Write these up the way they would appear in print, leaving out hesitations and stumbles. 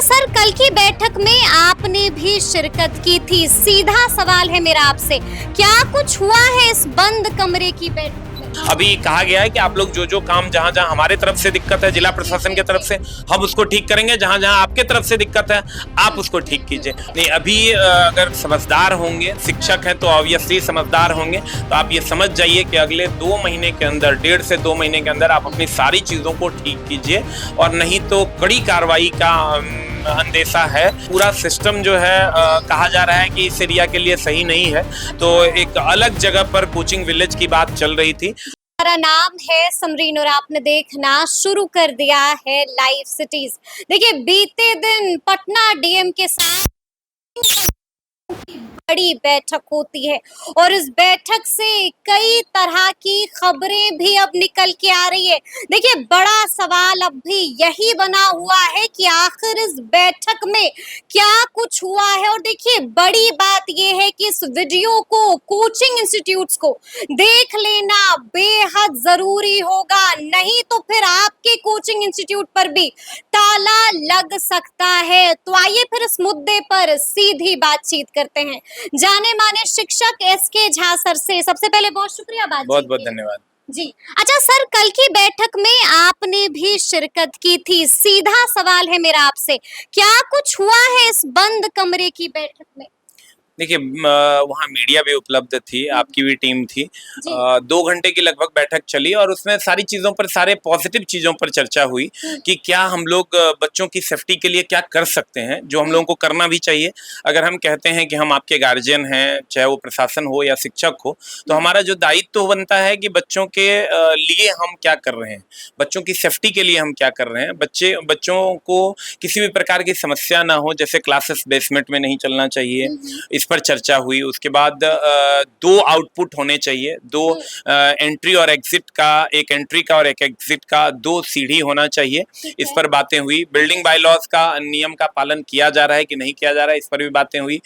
Sir, कल की बैठक में आपने भी शिरकत की थी। सीधा सवाल है मेरा आपसे, क्या कुछ हुआ है इस बंद कमरे की बैठक में? अभी कहा गया है कि आप लोग जो जो काम जहां जहां हमारे तरफ से दिक्कत है जिला प्रशासन की तरफ से हम उसको ठीक करेंगे, जहां जहां आपके तरफ से दिक्कत है आप उसको ठीक कीजिए। नहीं, अभी अगर समझदार होंगे, शिक्षक हैं तो ऑब्वियसली समझदार होंगे, तो आप ये समझ जाइए कि अगले 2 महीने के अंदर, 1.5 से 2 महीने के अंदर आप अपनी सारी चीज़ों को ठीक कीजिए, और नहीं तो कड़ी कार्रवाई का अंदेशा है। पूरा सिस्टम जो है कहा जा रहा है कि इस एरिया के लिए सही नहीं है, तो एक अलग जगह पर कोचिंग विलेज की बात चल रही थी। मेरा नाम है समरीन और आपने देखना शुरू कर दिया है लाइव सिटीज। देखिए, बीते दिन पटना डीएम के साथ बड़ी बैठक होती है और इस बैठक से कई तरह की खबरें भी अब निकल के आ रही है। देखिए, बड़ा सवाल अब भी यही बना हुआ है कि आखिर इस बैठक में क्या कुछ हुआ है। और देखिए, बड़ी बात यह है कि इस वीडियो को कोचिंग इंस्टीट्यूट्स को देख लेना बेहद जरूरी होगा, नहीं तो फिर आपके कोचिंग इंस्टीट्यूट पर भी ताला लग सकता है। तो आइए फिर इस मुद्दे पर सीधी बातचीत करते हैं जाने माने शिक्षक एसके झा सर से। सबसे पहले बहुत शुक्रिया बातचीत बहुत बहुत के लिए। धन्यवाद। जी, अच्छा सर, कल की बैठक में आपने भी शिरकत की थी। सीधा सवाल है मेरा आपसे, क्या कुछ हुआ है इस बंद कमरे की बैठक में? देखिए, वहाँ मीडिया भी उपलब्ध थी, आपकी भी टीम थी। 2 घंटे की लगभग बैठक चली और उसमें सारी चीज़ों पर, सारे पॉजिटिव चीज़ों पर चर्चा हुई कि क्या हम लोग बच्चों की सेफ्टी के लिए क्या कर सकते हैं, जो हम लोगों को करना भी चाहिए। अगर हम कहते हैं कि हम आपके गार्जियन हैं, चाहे वो प्रशासन हो या शिक्षक हो, तो हमारा जो दायित्व तो बनता है कि बच्चों के लिए हम क्या कर रहे हैं, बच्चों की सेफ्टी के लिए हम क्या कर रहे हैं। बच्चों को किसी भी प्रकार की समस्या ना हो, जैसे क्लासेस बेसमेंट में नहीं चलना चाहिए, इस पर चर्चा हुई। उसके बाद 2 आउटपुट होने चाहिए, 2 एंट्री और एग्जिट का, एक एंट्री का और एक एग्जिट का, 2 सीढ़ी होना चाहिए। इस पर बातें हुई। बिल्डिंग बायलॉज का नियम का पालन किया जा रहा है कि नहीं किया जा रहा है, इस पर भी बातें हुई।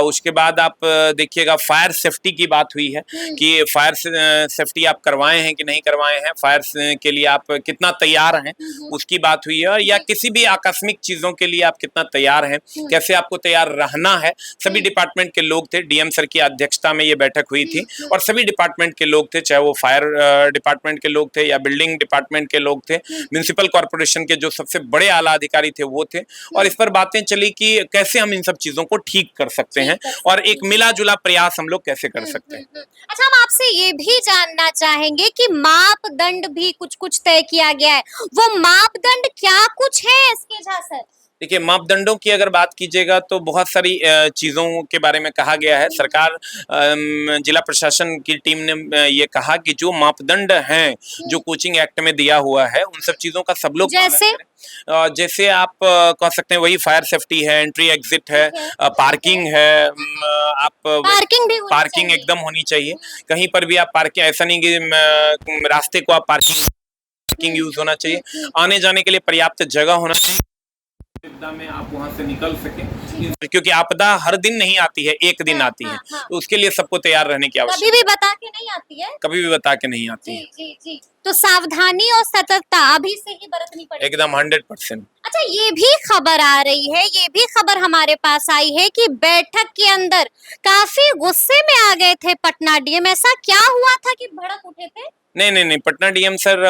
उसके बाद आप देखिएगा, फायर सेफ्टी की बात हुई है कि फायर सेफ्टी आप करवाए हैं कि नहीं करवाए हैं, फायर के लिए आप कितना तैयार हैं, उसकी बात हुई है। और या किसी भी आकस्मिक चीज़ों के लिए आप कितना तैयार हैं, कैसे आपको तैयार रहना है। सभी डिपार्टमेंट के लोग थे, डीएम सर की अध्यक्षता में ये बैठक हुई थी और सभी डिपार्टमेंट के लोग थे, चाहे वो फायर डिपार्टमेंट के लोग थे या बिल्डिंग डिपार्टमेंट के लोग थे, म्युनिसिपल कॉर्पोरेशन के जो सबसे बड़े आला अधिकारी थे वो थे। और इस पर बातें चली कि कैसे हम इन सब चीजों को ठीक कर सकते हैं और एक मिला जुला प्रयास हम लोग कैसे कर सकते हैं। अच्छा, हम आपसे ये भी जानना चाहेंगे कि मापदंड भी कुछ कुछ तय किया गया है, वो मापदंड क्या कुछ है एसके झा सर? देखिए, मापदंडों की अगर बात कीजिएगा तो बहुत सारी चीज़ों के बारे में कहा गया है। सरकार, जिला प्रशासन की टीम ने ये कहा कि जो मापदंड हैं, जो कोचिंग एक्ट में दिया हुआ है, उन सब चीज़ों का सब लोग जैसे जैसे आप कह सकते हैं, वही फायर सेफ्टी है, एंट्री एग्जिट है, पार्किंग है। आप पार्किंग एकदम होनी चाहिए। कहीं पर भी आप पार्किंग, ऐसा नहीं कि रास्ते को आप पार्किंग यूज होना चाहिए। आने जाने के लिए पर्याप्त जगह होना चाहिए, आपदा में आप वहां से निकल सके, क्योंकि आपदा हर दिन नहीं आती है, एक दिन आती है। तो उसके लिए सबको तैयार रहने की आवश्यकता, कभी भी बता के नहीं आती है, कभी भी बता के नहीं आती है। जी। तो सावधानी और सतर्कता अभी से ही बरतनी पड़ेगी, एकदम 100%। अच्छा, ये भी खबर आ रही है, ये भी खबर हमारे पास आई है कि बैठक के अंदर काफी गुस्से में आ गए थे पटना डीएम। ऐसा क्या हुआ था कि भड़क उठे थे? नहीं, पटना डीएम सर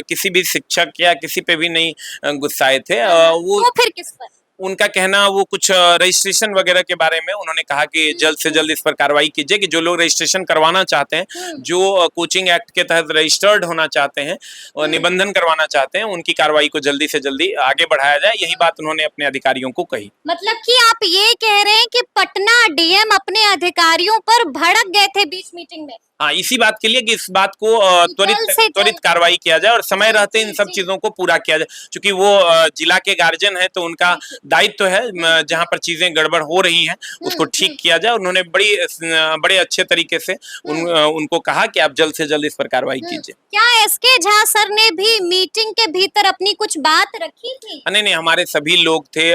किसी भी शिक्षक या किसी पे भी नहीं गुस्साए थे। वो तो फिर किस पर? उनका कहना, वो कुछ रजिस्ट्रेशन वगैरह के बारे में उन्होंने कहा कि जल्द से जल्द इस पर कार्रवाई कीजिए, कि जो लोग रजिस्ट्रेशन करवाना चाहते हैं, जो कोचिंग एक्ट के तहत रजिस्टर्ड होना चाहते हैं और निबंधन करवाना चाहते हैं, उनकी कार्रवाई को जल्दी से जल्दी आगे बढ़ाया जाए। यही बात उन्होंने अपने अधिकारियों को कही। मतलब कि आप ये कह रहे हैं कि पटना डीएम अपने अधिकारियों पर भड़क गए थे बीच मीटिंग में? हाँ, इसी बात के लिए कि इस बात को त्वरित कार्रवाई किया जाए और समय रहते इन सब चीजों को पूरा किया जाए। क्योंकि वो जिला के गार्जियन है, तो उनका दायित्व है जहां पर चीजें गड़बड़ हो रही हैं उसको ठीक किया जाए। उन्होंने बड़े अच्छे तरीके से उनको कहा कि आप जल्द से जल्द इस पर कार्रवाई कीजिए। क्या एसके झा सर ने भी मीटिंग के भीतर अपनी कुछ बात रखी थी? नहीं, हमारे सभी लोग थे,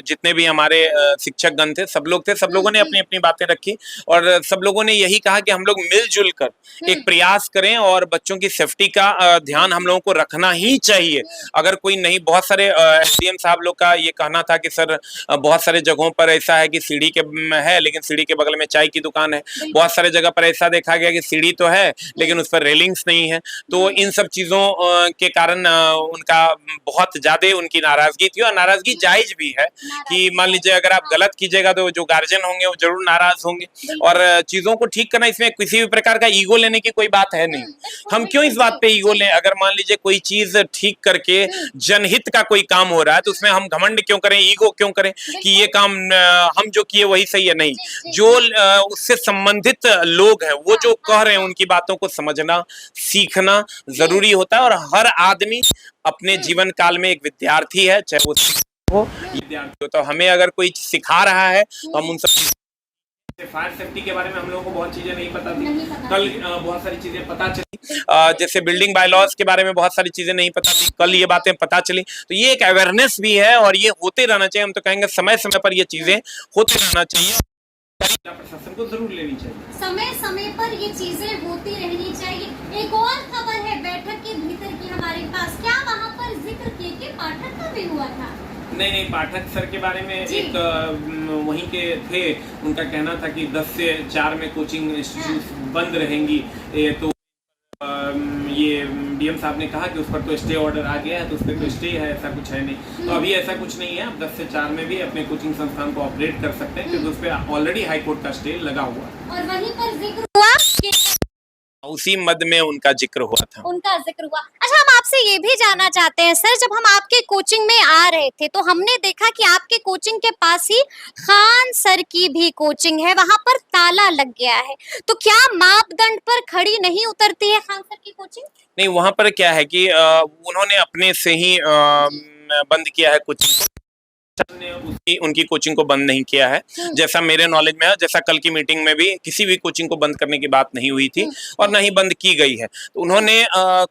जितने भी हमारे शिक्षक गण थे, सब लोग थे, सब लोगों ने अपनी अपनी बातें रखी और सब लोगों ने यही कहा कि हम लोग मिलजुल कर एक प्रयास करें और बच्चों की सेफ्टी का ध्यान हम लोगों को रखना ही चाहिए। अगर कोई नहीं, बहुत सारे एसडीएम साहब लोग का ये कहना था कि सर बहुत सारे जगहों पर ऐसा है कि सीढ़ी के है लेकिन सीढ़ी के बगल में चाय की दुकान है। बहुत सारे जगह पर ऐसा देखा गया कि सीढ़ी तो है लेकिन उस पर रेलिंग्स नहीं है। तो इन सब चीजों के कारण उनका बहुत ज्यादा उनकी नाराजगी थी, और नाराजगी जायज भी है कि मान लीजिए अगर आप गलत कीजिएगा तो जो गार्जियन होंगे वो जरूर नाराज होंगे। और चीजों को ठीक करना, इसमें किसी भी प्रकार का ईगो लेने की कोई बात है नहीं। हम क्यों इस बात पे ईगो लें? अगर मान लीजिए कोई चीज ठीक करके जनहित का कोई काम हो रहा है तो उसमें हम घमंड क्यों करें, ईगो क्यों करें कि ये काम हम जो किए वही सही है? नहीं, जो उससे संबंधित लोग हैं वो जो कह रहे हैं उनकी बातों को समझना, सीखना जरूरी होता है। और हर आदमी अपने जीवन काल में एक विद्यार्थी है, चाहे वो हो विद्यार्थी हो। तो हमें अगर कोई सिखा रहा है तो हम उन सब फायर सेफ्टी के बारे में हम लोगों को बहुत चीजें नहीं पता थी। कल बहुत सारी चीजें पता चली, जैसे बिल्डिंग बाय लॉज के बारे में बहुत सारी चीजें नहीं पता थी, कल ये बातें पता चली। तो ये एक अवेयरनेस भी है और ये होते रहना चाहिए। हम तो कहेंगे समय समय पर ये चीजें होते रहना चाहिए, प्रशासन को जरूर लेनी चाहिए। समय समय पर ये चीजें होती रहनी चाहिए। एक और खबर है बैठक के भीतर की हमारे पास, क्या वहाँ पर जिक्र के पाठक का भी हुआ था? नहीं, पाठक सर के बारे में एक वहीं के थे, उनका कहना था कि 10 से 4 में कोचिंग इंस्टीट्यूट बंद रहेंगी। तो ये डीएम साहब ने कहा कि उस पर तो स्टे ऑर्डर आ गया है, तो उस पर तो स्टे है, ऐसा कुछ है नहीं। तो अभी ऐसा कुछ नहीं है, आप 10 से 4 में भी अपने कोचिंग संस्थान को ऑपरेट कर सकते हैं क्योंकि उस पर ऑलरेडी हाईकोर्ट का स्टे लगा हुआ। और वहीं पर जिक्र हुआ कि उसी मद में उनका जिक्र हुआ था। अच्छा, हम आपसे ये भी जानना चाहते हैं सर, जब हम आपके कोचिंग में आ रहे थे तो हमने देखा कि आपके कोचिंग के पास ही खान सर की भी कोचिंग है, वहां पर ताला लग गया है। तो क्या मापदंड पर खड़ी नहीं उतरती है खान सर की कोचिंग? नहीं, वहां पर क्या है कि उन्होंने अपने से ही बंद किया है कोचिंग को, ने उनकी कोचिंग को बंद नहीं किया है। जैसा मेरे नॉलेज में है, जैसा कल की मीटिंग में भी किसी भी कोचिंग को बंद करने की बात नहीं हुई थी और ना ही बंद की गई है। तो उन्होंने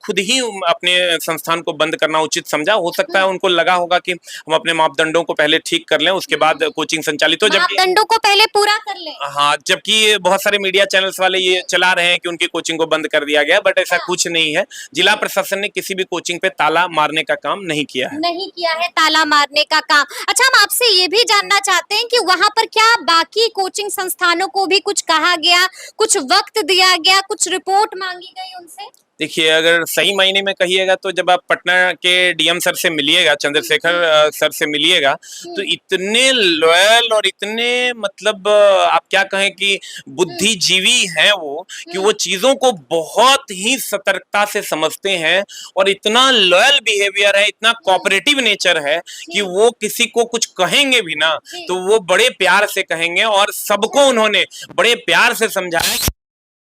खुद ही अपने संस्थान को बंद करना उचित समझा। हो सकता है उनको लगा होगा कि हम अपने मापदंडों को पहले ठीक कर लें, उसके बाद कोचिंग संचालित हो। मापदंडों को पहले पूरा कर लें। हाँ, जबकि बहुत सारे मीडिया चैनल्स वाले ये चला रहे हैं कि उनकी कोचिंग को बंद कर दिया गया, बट ऐसा कुछ नहीं है। जिला प्रशासन ने किसी भी कोचिंग पे ताला मारने का काम नहीं किया है, ताला मारने का काम। अच्छा, हम आपसे ये भी जानना चाहते हैं कि वहां पर क्या बाकी कोचिंग संस्थानों को भी कुछ कहा गया, कुछ वक्त दिया गया, कुछ रिपोर्ट मांगी गई उनसे? देखिए, अगर सही मायने में कहिएगा तो जब आप पटना के डीएम सर से मिलिएगा, चंद्रशेखर सर से मिलिएगा, तो इतने लॉयल और इतने मतलब आप क्या कहें कि बुद्धिजीवी हैं वो, कि वो चीजों को बहुत ही सतर्कता से समझते हैं और इतना लॉयल बिहेवियर है, इतना कोऑपरेटिव नेचर है कि वो किसी को कुछ कहेंगे भी ना तो वो बड़े प्यार से कहेंगे। और सबको उन्होंने बड़े प्यार से समझाया कि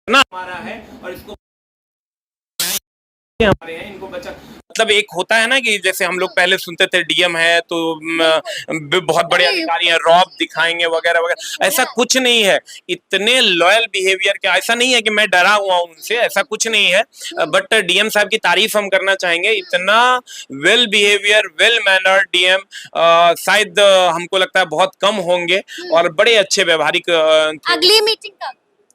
ना हमारा है और इसको हमारे हैं, इनको बचा। मतलब एक होता है ना कि जैसे हम लोग पहले सुनते थे डीएम है तो बहुत बड़े अधिकारी हैं, रॉब दिखाएंगे वगैरह वगैरह, ऐसा कुछ नहीं है। इतने लॉयल बिहेवियर के, ऐसा नहीं है कि मैं डरा हुआ हूं उनसे, ऐसा कुछ नहीं है। बट डीएम साहब की तारीफ हम करना चाहेंगे, इतना well behaviour, well mannered DM शायद हमको लगता है बहुत कम होंगे और बड़े अच्छे व्यवहारिक।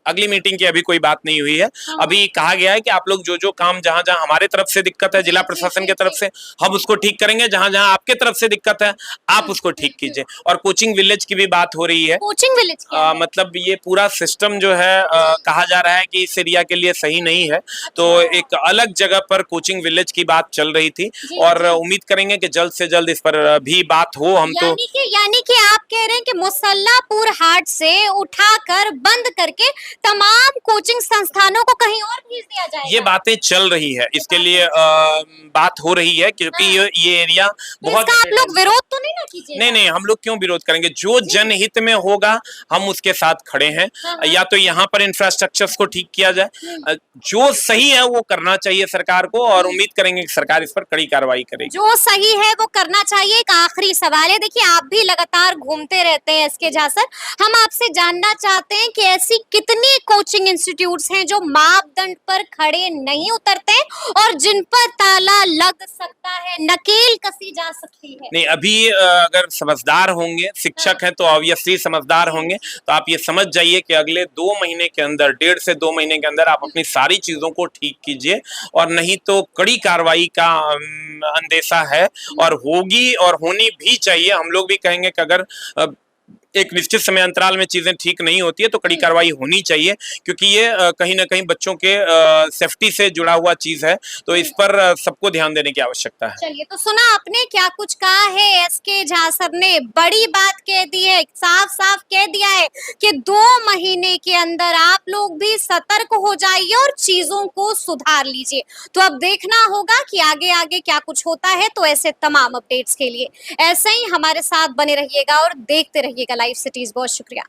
अगली मीटिंग की अभी कोई बात नहीं हुई है। अभी कहा गया है कि आप लोग जो काम जहां जहां हमारे तरफ से दिक्कत है, जिला प्रशासन की तरफ से, हम उसको ठीक करेंगे। जहां जहां आपके तरफ से दिक्कत है आप उसको ठीक कीजिए। और कोचिंग विलेज की भी बात हो रही है। कोचिंग विलेज मतलब ये पूरा सिस्टम जो है कहा जा रहा है कि इस एरिया के लिए सही नहीं है, तो एक अलग जगह पर कोचिंग विलेज की बात चल रही थी और उम्मीद करेंगे कि जल्द से जल्द इस पर भी बात हो। हम तो यानी कि आप कह रहे हैं कि मुसल्लापुर हाट से उठाकर बंद करके तमाम कोचिंग संस्थानों को कहीं और भेज दिया जाएगा? ये बातें चल रही है, इसके लिए बात हो रही है क्योंकि ये एरिया बहुत। आप लोग विरोध तो नहीं ना कीजिएगा? नहीं, हम लोग क्यों विरोध करेंगे? जो जनहित में होगा हम उसके साथ खड़े हैं। या तो यहाँ पर इंफ्रास्ट्रक्चर्स को ठीक किया जाए, जो सही है वो करना चाहिए सरकार को, और उम्मीद करेंगे कि सरकार इस पर कड़ी कार्रवाई करेगी। जो सही है वो करना चाहिए। एक आखिरी सवाल है, देखिए आप भी लगातार घूमते रहते हैं एसके झा सर, हम आपसे जानना चाहते हैं कि ऐसी कितनी कोचिंग इंस्टीट्यूट्स हैं जो मापदंड पर खड़े नए नहीं उतरते और जिन पर ताला लग सकता है, नकेल कसी जा सकती है। नहीं, अभी अगर समझदार होंगे, शिक्षक हैं तो ऑब्वियसली समझदार होंगे, तो आप ये समझ जाइए कि अगले 2 महीने के अंदर, 1.5 से 2 महीने के अंदर आप अपनी सारी चीजों को ठीक कीजिए, और नहीं तो कड़ी कार्रवाई का अंदेशा है, और होगी और होनी भी चाहिए। हम लोग भी कहेंगे कि अगर एक निश्चित समय अंतराल में चीजें ठीक नहीं होती है तो कड़ी कार्रवाई होनी चाहिए, क्योंकि ये कहीं ना कहीं बच्चों के सेफ्टी से जुड़ा हुआ चीज है, तो इस पर सबको ध्यान देने की आवश्यकता है। चलिए, तो सुना आपने क्या कुछ कहा है एसके झा सर ने, बड़ी बात कह दी है, साफ साफ कह दिया है कि 2 महीने के अंदर आप लोग भी सतर्क हो जाइए और चीजों को सुधार लीजिए। तो अब देखना होगा कि आगे आगे क्या कुछ होता है। तो ऐसे तमाम अपडेट्स के लिए ऐसे ही हमारे साथ बने रहिएगा और देखते रहिएगा लाइव सिटीज। बहुत शुक्रिया।